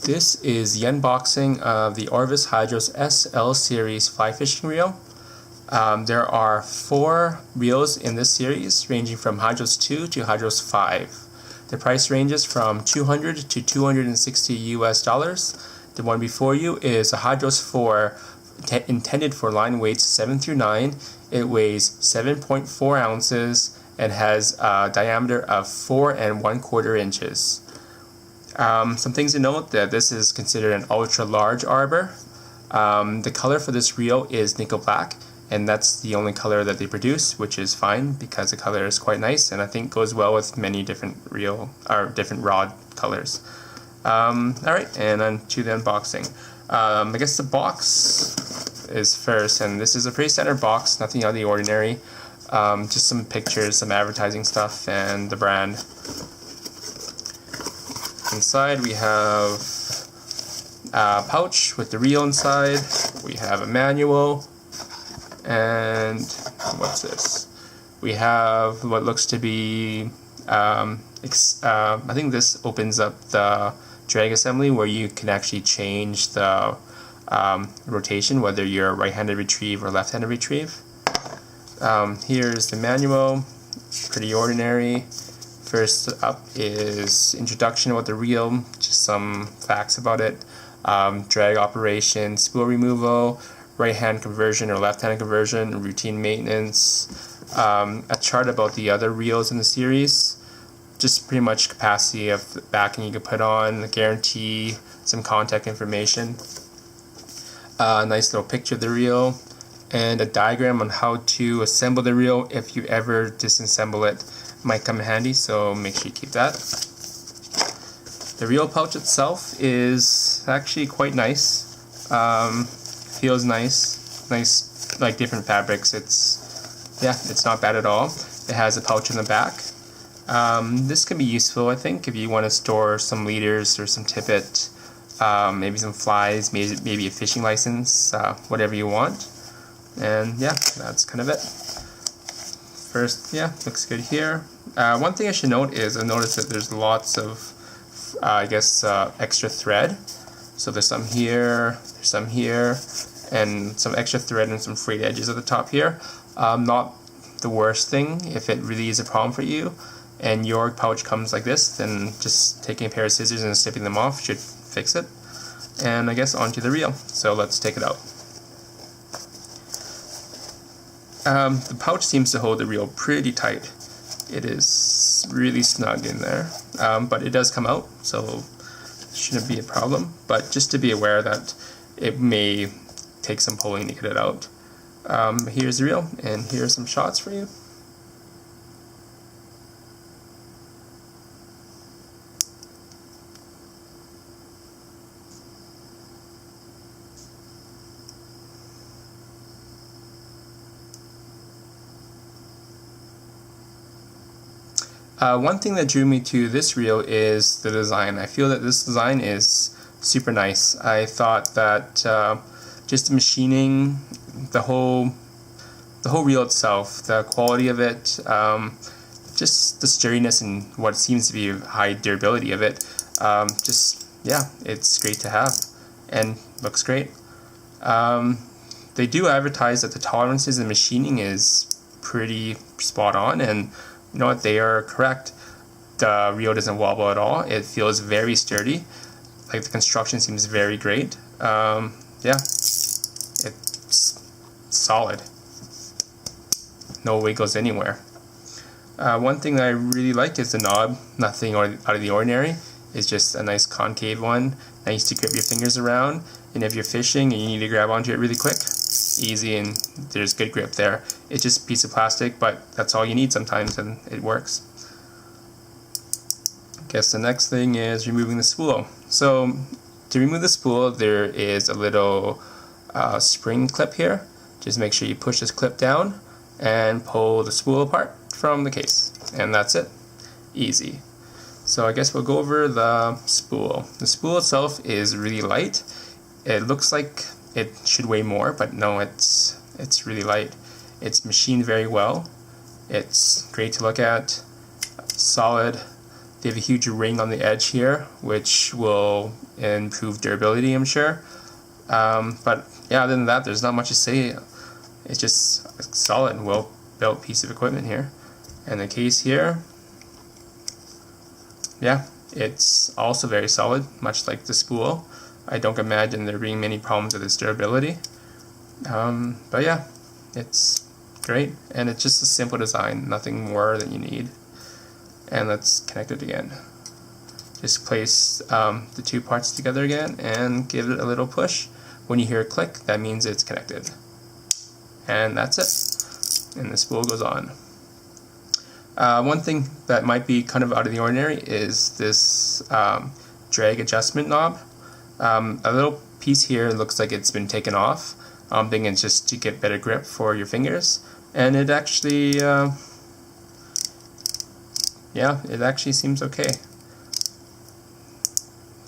This is the unboxing of the Orvis Hydros SL Series Fly Fishing Reel. There are 4 reels in this series, ranging from Hydros 2 to Hydros 5. The price ranges from $200 to $260 US. The one before you is a Hydros 4, intended for line weights 7 through 9. It weighs 7.4 ounces and has a diameter of 4 1/4 inches. Some things to note: that this is considered an ultra large arbor. The color for this reel is nickel black, and that's the only color that they produce, which is fine because the color is quite nice and I think goes well with many different different rod colors. Alright, and on to the unboxing. I guess the box is first, and this is a pretty standard box, nothing out of the ordinary. Just some pictures, some advertising stuff, and the brand. Inside we have a pouch with the reel inside. We have a manual, and what's this? We have what looks to be I think this opens up the drag assembly where you can actually change the rotation, whether you're right-handed retrieve or left-handed retrieve. Here's the manual, pretty ordinary. First up is introduction about the reel, just some facts about it, drag operation, spool removal, right-hand conversion or left-hand conversion, routine maintenance, a chart about the other reels in the series, just pretty much capacity of the backing you can put on, a guarantee, some contact information, a nice little picture of the reel, and a diagram on how to assemble the reel if you ever disassemble it. Might come in handy, so make sure you keep that. The reel pouch itself is actually quite nice. Feels nice, like different fabrics. It's not bad at all. It has a pouch in the back. This can be useful, I think, if you want to store some leaders or some tippet, maybe some flies, maybe a fishing license, whatever you want. And yeah, that's kind of it. First, yeah, looks good here. One thing I should note is I noticed that there's lots of, extra thread. So there's some here, and some extra thread and some frayed edges at the top here. Not the worst thing. If it really is a problem for you and your pouch comes like this, then just taking a pair of scissors and snipping them off should fix it. And I guess onto the reel. So let's take it out. The pouch seems to hold the reel pretty tight. It is really snug in there, but it does come out, so it shouldn't be a problem. But just to be aware that it may take some pulling to get it out. Here's the reel, and here's some shots for you. One thing that drew me to this reel is the design. I feel that this design is super nice. I thought that just the machining, the whole reel itself, the quality of it, just the sturdiness and what seems to be high durability of it, it's great to have and looks great. They do advertise that the tolerances and machining is pretty spot on, and you know what, they are correct. The reel doesn't wobble at all. It feels very sturdy. Like, the construction seems very great. It's solid. No wiggles anywhere. One thing that I really like is the knob. Nothing out of the ordinary. It's just a nice concave one. Nice to grip your fingers around. And if you're fishing and you need to grab onto it really quick, easy, and there's good grip there. It's just a piece of plastic, but that's all you need sometimes, and it works. I guess the next thing is removing the spool. So to remove the spool, there is a little spring clip here. Just make sure you push this clip down and pull the spool apart from the case, and that's it. Easy. So I guess we'll go over the spool. The spool itself is really light. It looks like it should weigh more, but no, it's really light. It's machined very well. It's great to look at. Solid. They have a huge ring on the edge here, which will improve durability, I'm sure. But yeah, other than that, there's not much to say. It's just a solid, well-built piece of equipment here. And the case here, yeah, it's also very solid, much like the Spool. I don't imagine there being many problems with its durability. But yeah, it's great, and it's just a simple design, nothing more than you need. And let's connect it again. Just place the two parts together again and give it a little push. When you hear a click, that means it's connected. And that's it. And the spool goes on. One thing that might be kind of out of the ordinary is this drag adjustment knob. A little piece here looks like it's been taken off. I'm thinking it's just to get better grip for your fingers. And it actually, yeah, it actually seems okay.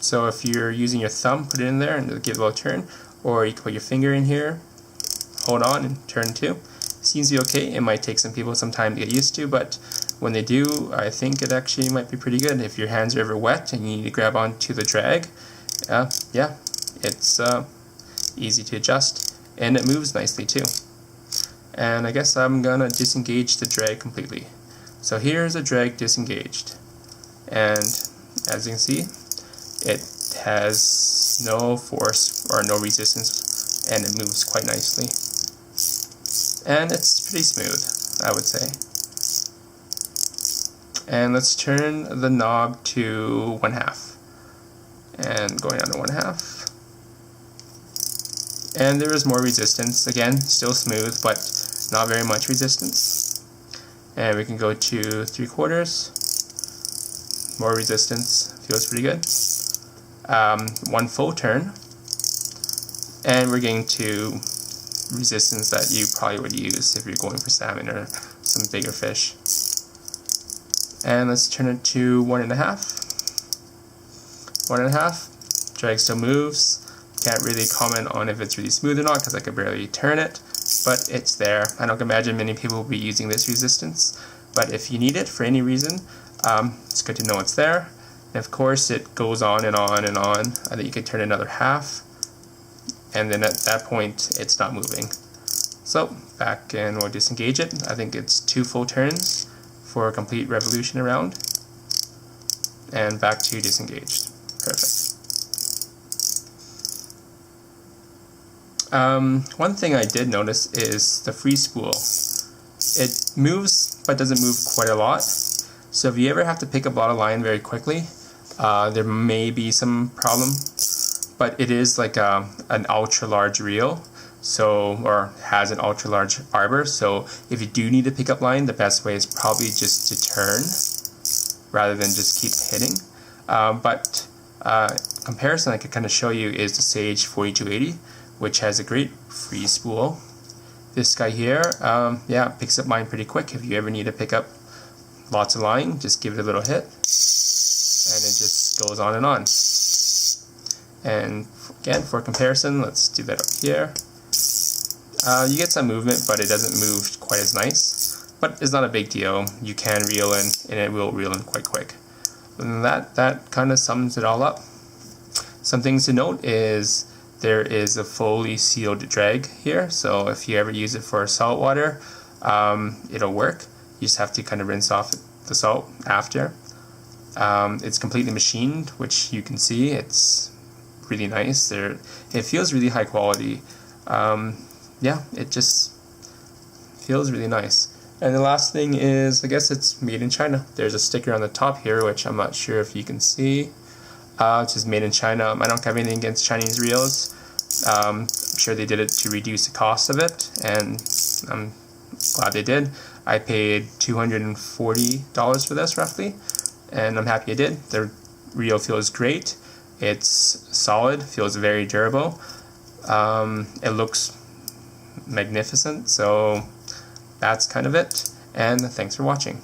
So if you're using your thumb, put it in there and give it a little turn. Or you can put your finger in here, hold on and turn too. Seems to be okay. It might take some people some time to get used to, but when they do, I think it actually might be pretty good. If your hands are ever wet and you need to grab onto the drag, yeah, it's easy to adjust, and it moves nicely too. And I guess I'm gonna disengage the drag completely. So here's a drag disengaged, and as you can see, it has no force or no resistance, and it moves quite nicely. And it's pretty smooth, I would say. And let's turn the knob to 1/2. And going down to 1/2. And there is more resistance. Again, still smooth, but not very much resistance. And we can go to 3/4. More resistance. Feels pretty good. 1 full turn. And we're getting to resistance that you probably would use if you're going for salmon or some bigger fish. And let's turn it to 1.5. 1.5. Drag still moves. Can't really comment on if it's really smooth or not because I could barely turn it, but it's there. I don't imagine many people will be using this resistance, but if you need it for any reason, it's good to know it's there. And of course, it goes on and on and on. I think you could turn another 1/2. And then at that point, it's not moving. So back and we'll disengage it. I think it's 2 full turns for a complete revolution around. And back to disengaged. Perfect. One thing I did notice is the free spool. It moves, but doesn't move quite a lot. So if you ever have to pick up a lot of line very quickly, there may be some problem. But it is like an ultra large reel, so, or has an ultra large arbor. So if you do need to pick up line, the best way is probably just to turn rather than just keep hitting. But comparison I could kind of show you is the Sage 4280, which has a great free spool. This guy here, yeah, picks up line pretty quick. If you ever need to pick up lots of line, just give it a little hit, and it just goes on and on. And again, for comparison, let's do that up here. You get some movement, but it doesn't move quite as nice. But it's not a big deal. You can reel in, and it will reel in quite quick. And that kind of sums it all up. Some things to note is there is a fully sealed drag here, so if you ever use it for salt water, it'll work. You just have to kind of rinse off the salt after. It's completely machined, which you can see. It's really nice. It feels really high quality. Yeah, it just feels really nice. And the last thing is, I guess it's made in China. There's a sticker on the top here, which I'm not sure if you can see. It says made in China. I don't have anything against Chinese reels. I'm sure they did it to reduce the cost of it, and I'm glad they did. I paid $240 for this roughly, and I'm happy I did. The reel feels great. It's solid, feels very durable. It looks magnificent, so that's kind of it, and thanks for watching.